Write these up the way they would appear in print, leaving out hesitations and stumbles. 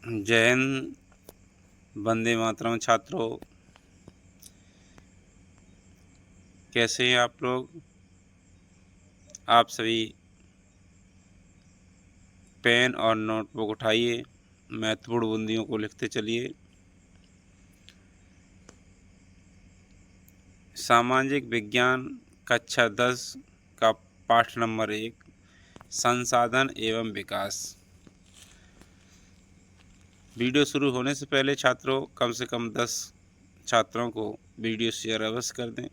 जय हिंद, वंदे मातरम। छात्रों, कैसे हैं आप लोग? आप सभी पेन और नोटबुक उठाइए, महत्वपूर्ण बूंदियों को लिखते चलिए। सामाजिक विज्ञान कक्षा 10 का पाठ नंबर 1, संसाधन एवं विकास। वीडियो शुरू होने से पहले छात्रों कम से कम 10 छात्रों को वीडियो शेयर अवश्य कर दें,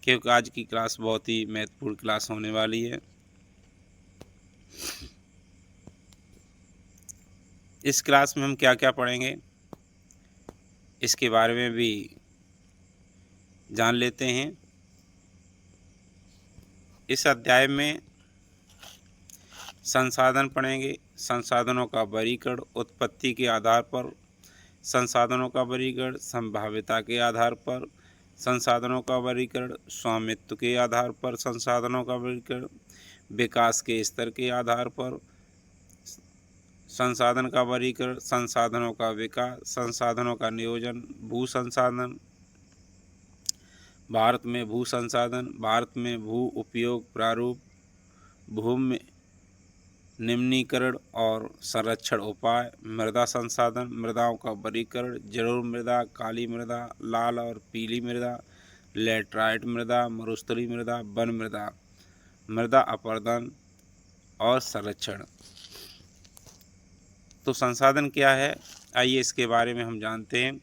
क्योंकि आज की क्लास बहुत ही महत्वपूर्ण क्लास होने वाली है। इस क्लास में हम क्या क्या पढ़ेंगे, इसके बारे में भी जान लेते हैं। इस अध्याय में संसाधन पढ़ेंगे। संसाधनों का वर्गीकरण उत्पत्ति के आधार पर, संसाधनों का वर्गीकरण संभाव्यता के आधार पर, संसाधनों का वर्गीकरण स्वामित्व के आधार पर, संसाधनों का वर्गीकरण विकास के स्तर के आधार पर, संसाधन का वर्गीकरण संसाधनों का विकास, संसाधनों का नियोजन, भू संसाधन, भारत में भू संसाधन, भारत में भू उपयोग प्रारूप, भूमि निम्नीकरण और संरक्षण उपाय, मृदा संसाधन, मृदाओं का वर्गीकरण, जलोढ़ मृदा, काली मृदा, लाल और पीली मृदा, लैटराइट मृदा, मरुस्थलीय मृदा, वन मृदा, मृदा अपरदन और संरक्षण। तो संसाधन क्या है, आइए इसके बारे में हम जानते हैं।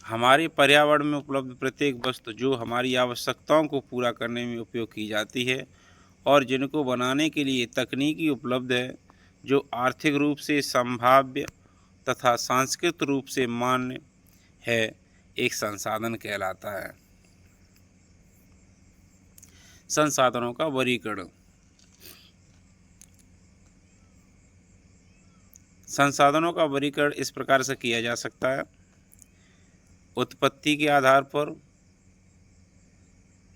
हमारे पर्यावरण में उपलब्ध प्रत्येक वस्तु जो हमारी आवश्यकताओं को पूरा करने में उपयोग की जाती है और जिनको बनाने के लिए तकनीकी उपलब्ध है, जो आर्थिक रूप से संभाव्य तथा सांस्कृतिक रूप से मान्य है, एक संसाधन कहलाता है। संसाधनों का वर्गीकरण। संसाधनों का वर्गीकरण इस प्रकार से किया जा सकता है। उत्पत्ति के आधार पर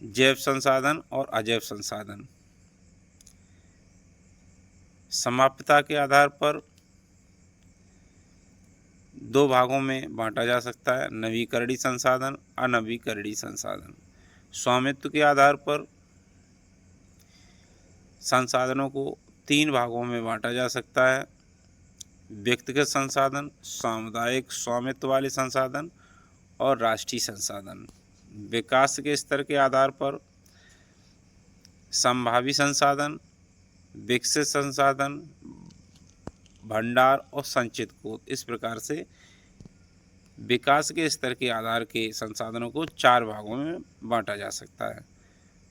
जैव संसाधन और अजैव संसाधन, समाप्यता के आधार पर दो भागों में बांटा जा सकता है, नवीकरणीय संसाधन, अनवीकरणीय संसाधन। स्वामित्व के आधार पर संसाधनों को 3 भागों में बांटा जा सकता है, व्यक्तिगत संसाधन, सामुदायिक स्वामित्व वाले संसाधन और राष्ट्रीय संसाधन। विकास के स्तर के आधार पर संभावी संसाधन, विकसित संसाधन, भंडार और संचित कोष। इस प्रकार से विकास के स्तर के आधार के संसाधनों को 4 भागों में बांटा जा सकता है।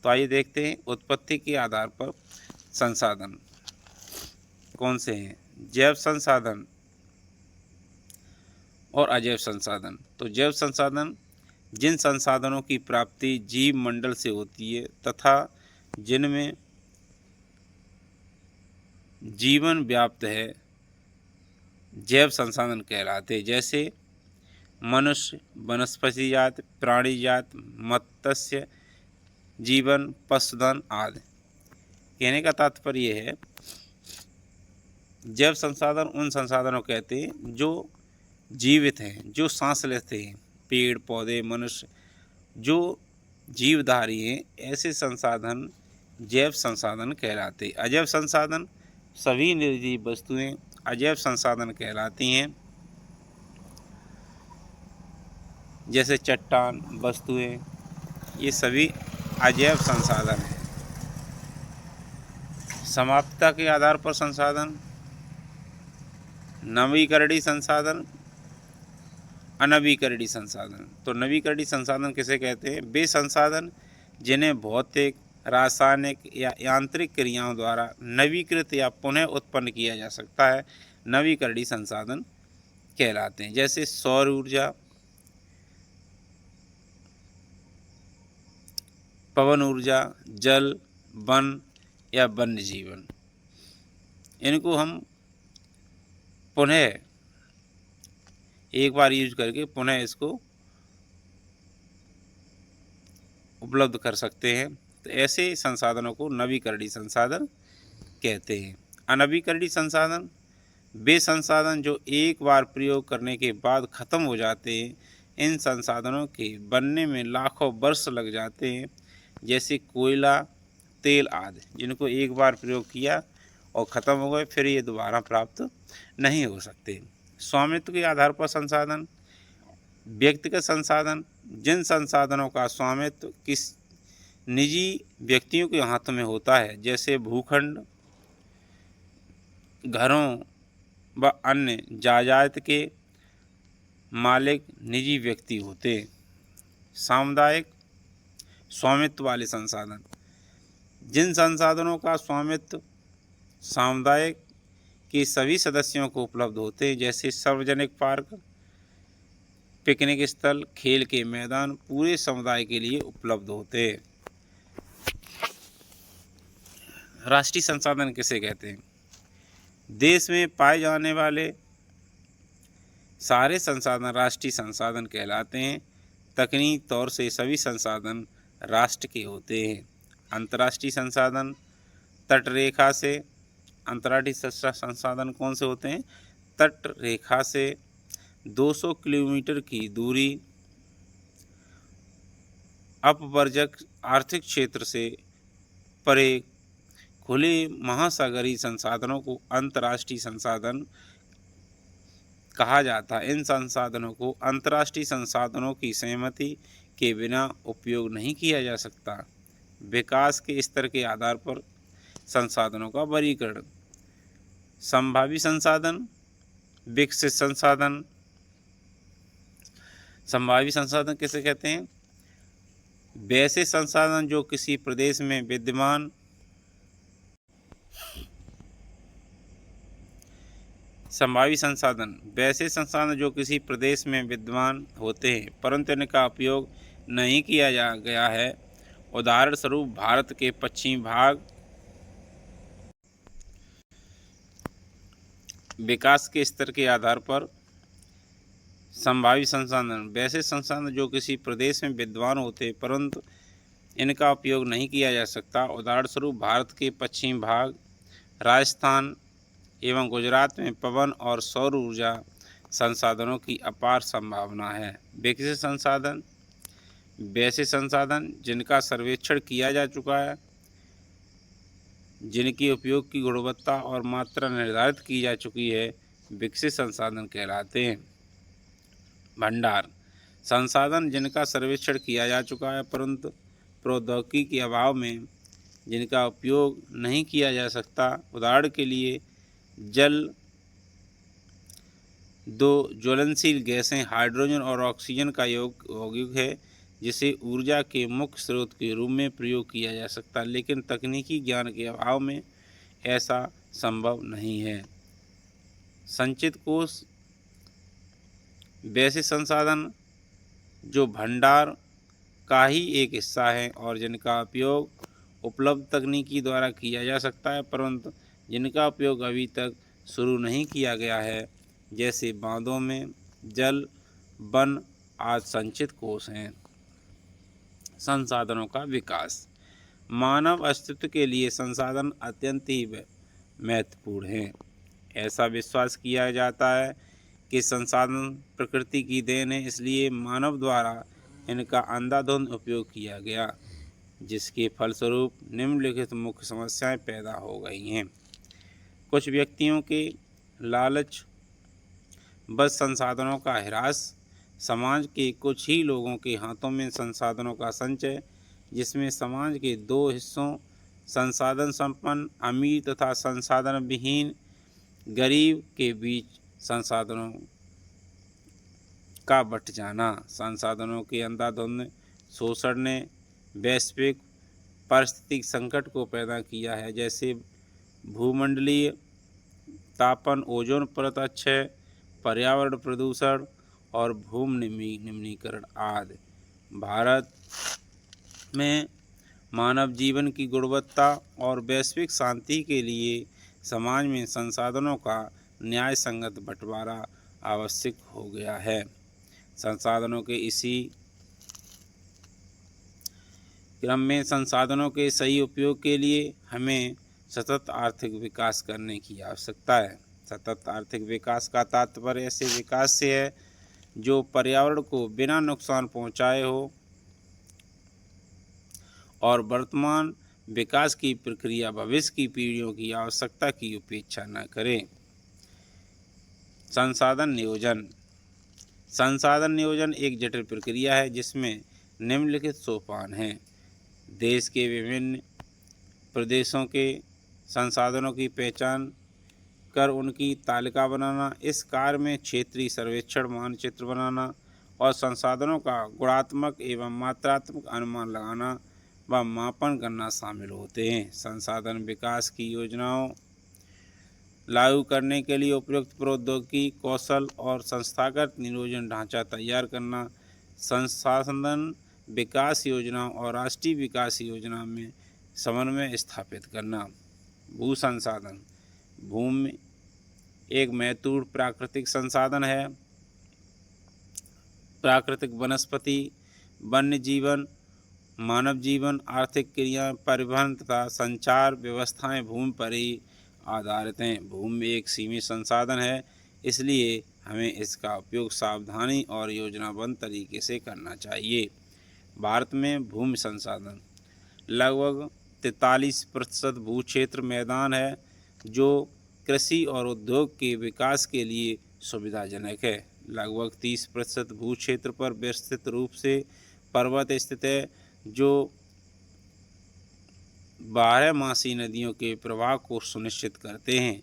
तो आइए देखते हैं उत्पत्ति के आधार पर संसाधन कौन से हैं। जैव संसाधन और अजैव संसाधन। तो जैव संसाधन जिन संसाधनों की प्राप्ति जीव मंडल से होती है तथा जिनमें जीवन व्याप्त है, जैव संसाधन कहलाते, जैसे मनुष्य, वनस्पति जात, प्राणी जात, मत्स्य जीवन, पशुधन आदि। कहने का तात्पर्य है जैव संसाधन उन संसाधनों कहते हैं जो जीवित हैं, जो सांस लेते हैं, पेड़ पौधे, मनुष्य जो जीवधारी हैं, ऐसे संसाधन जैव संसाधन कहलाते। अजैव संसाधन सभी निर्जीव वस्तुएं अजैव संसाधन कहलाती हैं, जैसे चट्टान, वस्तुएं, ये सभी अजैव संसाधन हैं। समाप्यता के आधार पर संसाधन, नवीकरणीय संसाधन, अनवीकरणीय संसाधन। तो नवीकरणीय संसाधन किसे कहते हैं? वे संसाधन जिन्हें भौतिक, रासायनिक या यांत्रिक क्रियाओं द्वारा नवीकृत या पुनः उत्पन्न किया जा सकता है, नवीकरणीय संसाधन कहलाते हैं। जैसे सौर ऊर्जा, पवन ऊर्जा, जल, वन या वन्य जीवन। इनको हम पुनः एक बार यूज करके पुनः इसको उपलब्ध कर सकते हैं। तो ऐसे संसाधनों को नवीकरणीय संसाधन कहते हैं। अनवीकरणीय संसाधन वे संसाधन जो एक बार प्रयोग करने के बाद खत्म हो जाते हैं। इन संसाधनों के बनने में लाखों वर्ष लग जाते हैं, जैसे कोयला, तेल आदि, जिनको एक बार प्रयोग किया और ख़त्म हो गए, फिर ये दोबारा प्राप्त नहीं हो सकते। स्वामित्व के आधार पर संसाधन व्यक्तिगत संसाधन जिन संसाधनों का स्वामित्व किस निजी व्यक्तियों के हाथों में होता है, जैसे भूखंड, घरों व अन्य जायदाद के मालिक निजी व्यक्ति होते हैं। सामुदायिक स्वामित्व वाले संसाधन जिन संसाधनों का स्वामित्व सामुदायिक के सभी सदस्यों को उपलब्ध होते हैं, जैसे सार्वजनिक पार्क, पिकनिक स्थल, खेल के मैदान पूरे समुदाय के लिए उपलब्ध होते हैं। राष्ट्रीय संसाधन किसे कहते हैं? देश में पाए जाने वाले सारे संसाधन राष्ट्रीय संसाधन कहलाते हैं। तकनीकी तौर से सभी संसाधन राष्ट्र के होते हैं। अंतर्राष्ट्रीय संसाधन तट रेखा से अंतर्राष्ट्रीय संसाधन कौन से होते हैं? तट रेखा से 200 किलोमीटर की दूरी, अपवर्जक आर्थिक क्षेत्र से परे खुले महासागरीय संसाधनों को अंतर्राष्ट्रीय संसाधन कहा जाता है। इन संसाधनों को अंतर्राष्ट्रीय संसाधनों की सहमति के बिना उपयोग नहीं किया जा सकता। विकास के स्तर के आधार पर संसाधनों का वर्गीकरण संभावी संसाधन, विकसित संसाधन। संभावी संसाधन किसे कहते हैं? वैसे संसाधन जो किसी प्रदेश में विद्यमान संभावी संसाधन वैसे संसाधन जो किसी प्रदेश में विद्यमान होते हैं परंतु इनका उपयोग नहीं किया गया है। उदाहरण स्वरूप भारत के पश्चिमी भाग। विकास के स्तर के आधार पर संभावी संसाधन वैसे संसाधन जो किसी प्रदेश में विद्यमान होते हैं परंतु इनका उपयोग नहीं किया जा सकता। उदाहरण स्वरूप भारत के पश्चिमी भाग, राजस्थान एवं गुजरात में पवन और सौर ऊर्जा संसाधनों की अपार संभावना है। विकसित संसाधन वैसे संसाधन जिनका सर्वेक्षण किया जा चुका है, जिनके उपयोग की गुणवत्ता और मात्रा निर्धारित की जा चुकी है, विकसित संसाधन कहलाते हैं। भंडार संसाधन जिनका सर्वेक्षण किया जा चुका है परंतु प्रौद्योगिकी के अभाव में जिनका उपयोग नहीं किया जा सकता। उदाहरण के लिए जल, दो ज्वलनशील गैसें हाइड्रोजन और ऑक्सीजन का यौगिक है जिसे ऊर्जा के मुख्य स्रोत के रूप में प्रयोग किया जा सकता है, लेकिन तकनीकी ज्ञान के अभाव में ऐसा संभव नहीं है। संचित कोष वैसे संसाधन जो भंडार का ही एक हिस्सा है और जिनका उपयोग उपलब्ध तकनीकी द्वारा किया जा सकता है परंतु जिनका उपयोग अभी तक शुरू नहीं किया गया है, जैसे बांधों में जल, वन आदि संचित कोष हैं। संसाधनों का विकास मानव अस्तित्व के लिए संसाधन अत्यंत ही महत्वपूर्ण हैं। ऐसा विश्वास किया जाता है कि संसाधन प्रकृति की देन है, इसलिए मानव द्वारा इनका अंधाधुंध उपयोग किया गया, जिसके फलस्वरूप निम्नलिखित मुख्य समस्याएं पैदा हो गई हैं। कुछ व्यक्तियों के लालच बस संसाधनों का ह्रास, समाज के कुछ ही लोगों के हाथों में संसाधनों का संचय, जिसमें समाज के दो हिस्सों संसाधन संपन्न अमीर तथा संसाधन विहीन गरीब के बीच संसाधनों का बट जाना। संसाधनों के अंधाधुंध शोषण ने वैश्विक पारिस्थितिक संकट को पैदा किया है, जैसे भूमंडलीय तापन, ओजोन परत क्षय, पर्यावरण प्रदूषण और भूमि निम्नीकरण आदि। भारत में मानव जीवन की गुणवत्ता और वैश्विक शांति के लिए समाज में संसाधनों का न्याय संगत बंटवारा आवश्यक हो गया है। संसाधनों के इसी क्रम में संसाधनों के सही उपयोग के लिए हमें सतत आर्थिक विकास करने की आवश्यकता है। सतत आर्थिक विकास का तात्पर्य ऐसे विकास से है जो पर्यावरण को बिना नुकसान पहुंचाए हो और वर्तमान विकास की प्रक्रिया भविष्य की पीढ़ियों की आवश्यकता की उपेक्षा न करे। संसाधन नियोजन। संसाधन नियोजन एक जटिल प्रक्रिया है जिसमें निम्नलिखित सोपान हैं। देश के विभिन्न प्रदेशों के संसाधनों की पहचान कर उनकी तालिका बनाना, इस कार्य में क्षेत्रीय सर्वेक्षण मानचित्र बनाना और संसाधनों का गुणात्मक एवं मात्रात्मक अनुमान लगाना व मापन करना शामिल होते हैं। संसाधन विकास की योजनाओं लागू करने के लिए उपयुक्त प्रौद्योगिकी, कौशल और संस्थागत नियोजन ढांचा तैयार करना, संसाधन विकास योजना और राष्ट्रीय विकास योजना में समन्वय स्थापित करना। भू संसाधन। भूमि एक महत्वपूर्ण प्राकृतिक संसाधन है। प्राकृतिक वनस्पति, वन्य जीवन, मानव जीवन, आर्थिक क्रियाएं, परिवहन तथा संचार व्यवस्थाएं भूमि पर ही आधारित हैं। भूमि एक सीमित संसाधन है, इसलिए हमें इसका उपयोग सावधानी और योजनाबद्ध तरीके से करना चाहिए। भारत में भूमि संसाधन लगभग 43% भू क्षेत्र मैदान है जो कृषि और उद्योग के विकास के लिए सुविधाजनक है। लगभग 30% भू क्षेत्र पर विस्तृत रूप से पर्वत स्थित है जो बारहमासी नदियों के प्रवाह को सुनिश्चित करते हैं।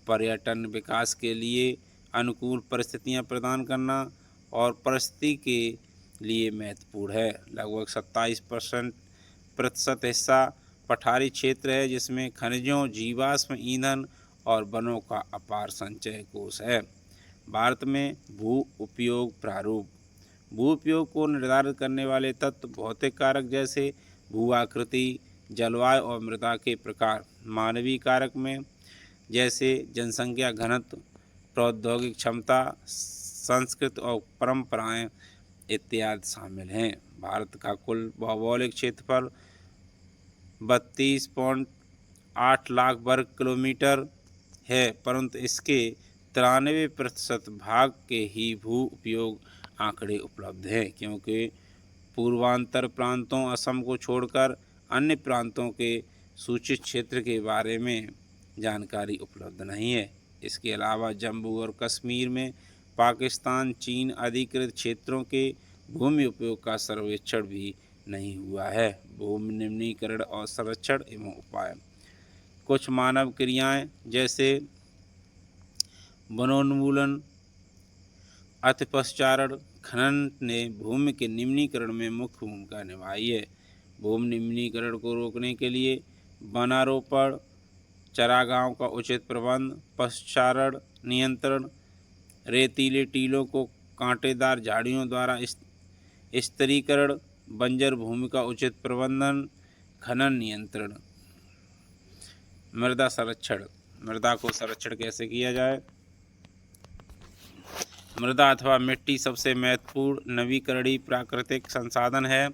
पर्यटन विकास के लिए अनुकूल परिस्थितियां प्रदान करना और परिस्थिति के लिए महत्वपूर्ण है। लगभग 27% हिस्सा पठारी क्षेत्र है जिसमें खनिजों, जीवाश्म ईंधन और वनों का अपार संचय कोष है। भारत में भू उपयोग प्रारूप। भू उपयोग को निर्धारित करने वाले तत्व भौतिक कारक जैसे भू आकृति, जलवायु और मृदा के प्रकार। मानवीय कारक में जैसे जनसंख्या घनत्व, प्रौद्योगिक क्षमता, संस्कृति और परंपराएं इत्यादि शामिल हैं। भारत का कुल भौगोलिक क्षेत्रफल 32.8 लाख वर्ग किलोमीटर है, परंतु इसके 93% भाग के ही भू उपयोग आंकड़े उपलब्ध हैं, क्योंकि पूर्वांतर प्रांतों असम को छोड़कर अन्य प्रांतों के सूचित क्षेत्र के बारे में जानकारी उपलब्ध नहीं है। इसके अलावा जम्मू और कश्मीर में पाकिस्तान, चीन अधिकृत क्षेत्रों के भूमि उपयोग का सर्वेक्षण भी नहीं हुआ है। भूमि निम्नीकरण और संरक्षण एवं उपाय। कुछ मानव क्रियाएं जैसे वनोन्मूलन, अतिपशुचारण, खनन ने भूमि के निम्नीकरण में मुख्य भूमिका निभाई है। भूमि निम्नीकरण को रोकने के लिए वनारोपण, चारागाहों का उचित प्रबंध, पशुचारण नियंत्रण, रेतीले टीलों को कांटेदार झाड़ियों द्वारा स्तरीकरण, बंजर भूमि का उचित प्रबंधन, खनन नियंत्रण। मृदा संरक्षण। मृदा को संरक्षण कैसे किया जाए? मृदा अथवा मिट्टी सबसे महत्वपूर्ण नवीकरणीय प्राकृतिक संसाधन है।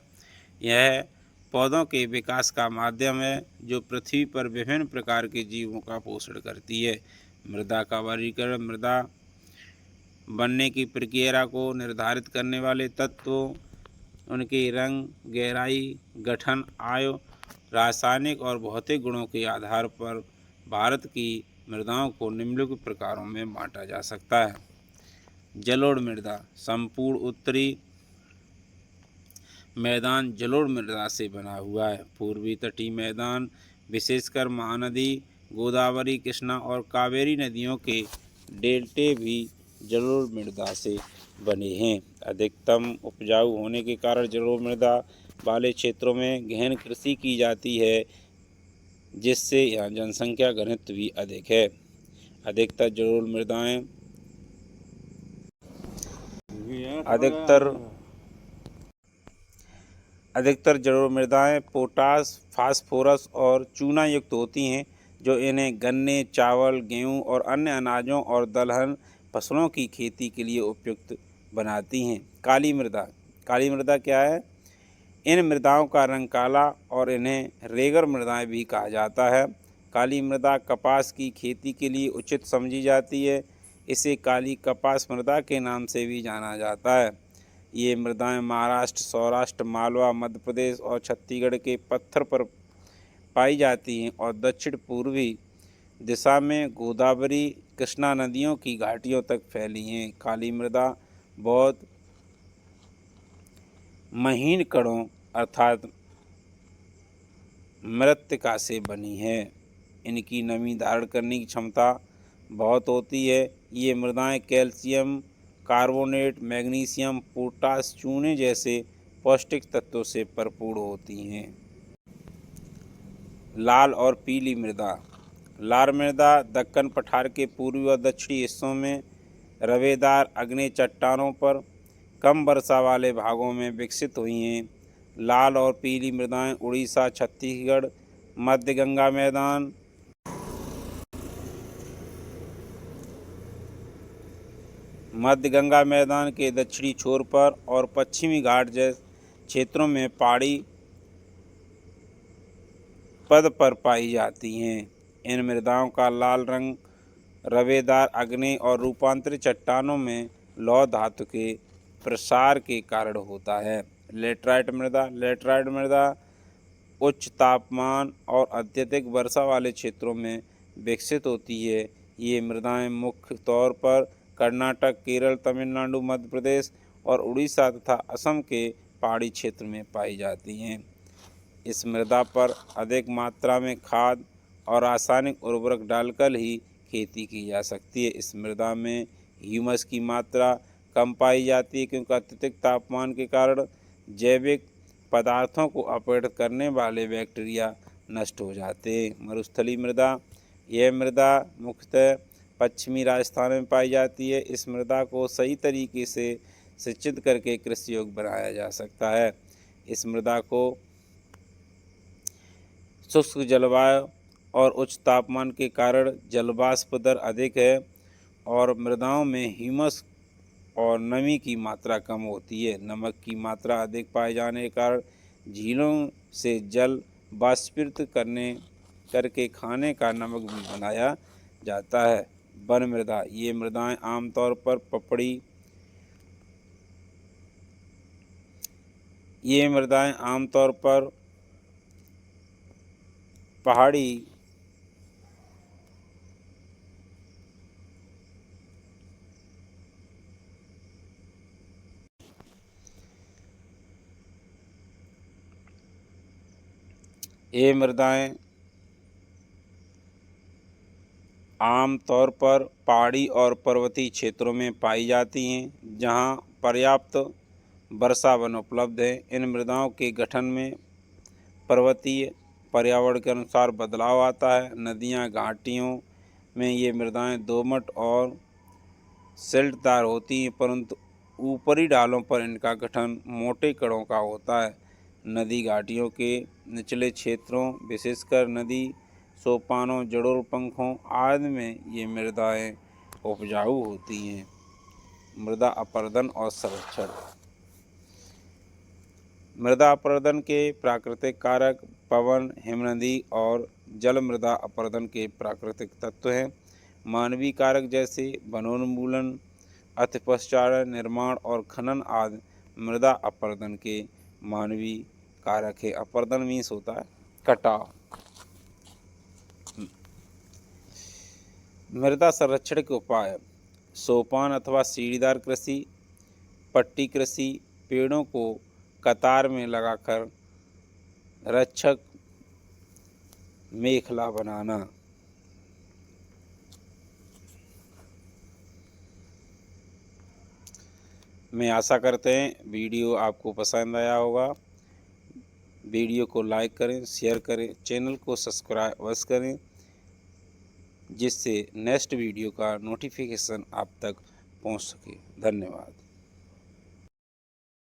यह पौधों के विकास का माध्यम है जो पृथ्वी पर विभिन्न प्रकार के जीवों का पोषण करती है। मृदा का वर्गीकरण मृदा बनने की प्रक्रिया को निर्धारित करने वाले तत्वों, उनके रंग, गहराई, गठन, आयु, रासायनिक और भौतिक गुणों के आधार पर भारत की मृदाओं को निम्नलिखित प्रकारों में बांटा जा सकता है। जलोढ़ मृदा। संपूर्ण उत्तरी मैदान जलोढ़ मृदा से बना हुआ है। पूर्वी तटीय मैदान विशेषकर महानदी, गोदावरी, कृष्णा और कावेरी नदियों के डेल्टे भी जलोढ़ मृदा से बने हैं। अधिकतम उपजाऊ होने के कारण जलोढ़ मृदा वाले क्षेत्रों में गहन कृषि की जाती है, जिससे यहाँ जनसंख्या घनत्व भी अधिक है। अधिकतर जलोढ़ मृदाएं अधिकतर जलोढ़ मृदाएं पोटास, फास्फोरस और चूना युक्त होती हैं, जो इन्हें गन्ने, चावल, गेहूं और अन्य अनाजों और दलहन फसलों की खेती के लिए उपयुक्त बनाती हैं। काली मृदा। काली मृदा क्या है? इन मृदाओं का रंग काला और इन्हें रेगर मृदाएं भी कहा जाता है। काली मृदा कपास की खेती के लिए उचित समझी जाती है। इसे काली कपास मृदा के नाम से भी जाना जाता है। ये मृदाएं महाराष्ट्र, सौराष्ट्र, मालवा, मध्य प्रदेश और छत्तीसगढ़ के पत्थर पर पाई जाती हैं और दक्षिण पूर्वी दिशा में गोदावरी, कृष्णा नदियों की घाटियों तक फैली हैं। काली मृदा बहुत महीन कणों अर्थात मृत्तिका से बनी है। इनकी नमी धारण करने की क्षमता बहुत होती है। ये मृदाएं कैल्शियम कार्बोनेट, मैग्नीशियम, पोटास, चूने जैसे पौष्टिक तत्वों से भरपूर होती हैं। लाल और पीली मृदा। लाल मृदा दक्कन पठार के पूर्वी और दक्षिणी हिस्सों में रवेदार आग्नेय चट्टानों पर कम वर्षा वाले भागों में विकसित हुई हैं। लाल और पीली मृदाएं उड़ीसा, छत्तीसगढ़, मध्य गंगा मैदान के दक्षिणी छोर पर और पश्चिमी घाट जैसे क्षेत्रों में पहाड़ी पद पर पाई जाती हैं। इन मृदाओं का लाल रंग रवेदार आग्नेय और रूपांतरित चट्टानों में लौह धातु के प्रसार के कारण होता है। लेटराइट मृदा। लेटराइट मृदा उच्च तापमान और अत्यधिक वर्षा वाले क्षेत्रों में विकसित होती है। ये मृदाएं मुख्य तौर पर कर्नाटक, केरल, तमिलनाडु, मध्य प्रदेश और उड़ीसा तथा असम के पहाड़ी क्षेत्र में पाई जाती हैं। इस मृदा पर अधिक मात्रा में खाद और रासायनिक उर्वरक डालकर ही खेती की जा सकती है। इस मृदा में ह्यूमस की मात्रा कम पाई जाती है क्योंकि अत्यधिक तापमान के कारण जैविक पदार्थों को अपहृत करने वाले बैक्टीरिया नष्ट हो जाते हैं। मरुस्थलीय मृदा। यह मृदा मुख्यतः पश्चिमी राजस्थान में पाई जाती है। इस मृदा को सही तरीके से सिंचित करके कृषि योग्य बनाया जा सकता है। इस मृदा को शुष्क जलवायु और उच्च तापमान के कारण जलवाष्प दर अधिक है और मृदाओं में ह्यूमस और नमी की मात्रा कम होती है। नमक की मात्रा अधिक पाए जाने के कारण झीलों से जल वाष्पित करके खाने का नमक भी बनाया जाता है। वन मृदा। ये मृदाएं आमतौर पर पहाड़ी ये मृदाएं आमतौर पर पहाड़ी और पर्वतीय क्षेत्रों में पाई जाती हैं जहां पर्याप्त वर्षा वन उपलब्ध है। इन मृदाओं के गठन में पर्वतीय पर्यावरण के अनुसार बदलाव आता है। नदियां, घाटियों में ये मृदाएं दोमट और सिल्टदार होती हैं परंतु ऊपरी ढालों पर इनका गठन मोटे कणों का होता है। नदी घाटियों के निचले क्षेत्रों विशेषकर नदी सोपानों, जड़ोल पंखों आदि में ये मृदाएं उपजाऊ होती हैं। मृदा अपरदन और संरक्षण। मृदा अपरदन के प्राकृतिक कारक पवन, हिमनदी और जल मृदा अपरदन के प्राकृतिक तत्व हैं। मानवीय कारक जैसे वनोन्मूलन, अतिपश्चारण, निर्माण और खनन आदि मृदा अपरदन के मानवीय कारक है। अपरदन मीन्स होता है कटाव। मृदा संरक्षण के उपाय। सोपान अथवा सीढ़ीदार कृषि, पट्टी कृषि, पेड़ों को कतार में लगाकर रक्षक मेखला बनाना। मैं आशा करते हैं वीडियो आपको पसंद आया होगा। वीडियो को लाइक करें, शेयर करें, चैनल को सब्सक्राइब अवश्य करें जिससे नेक्स्ट वीडियो का नोटिफिकेशन आप तक पहुंच सके। धन्यवाद।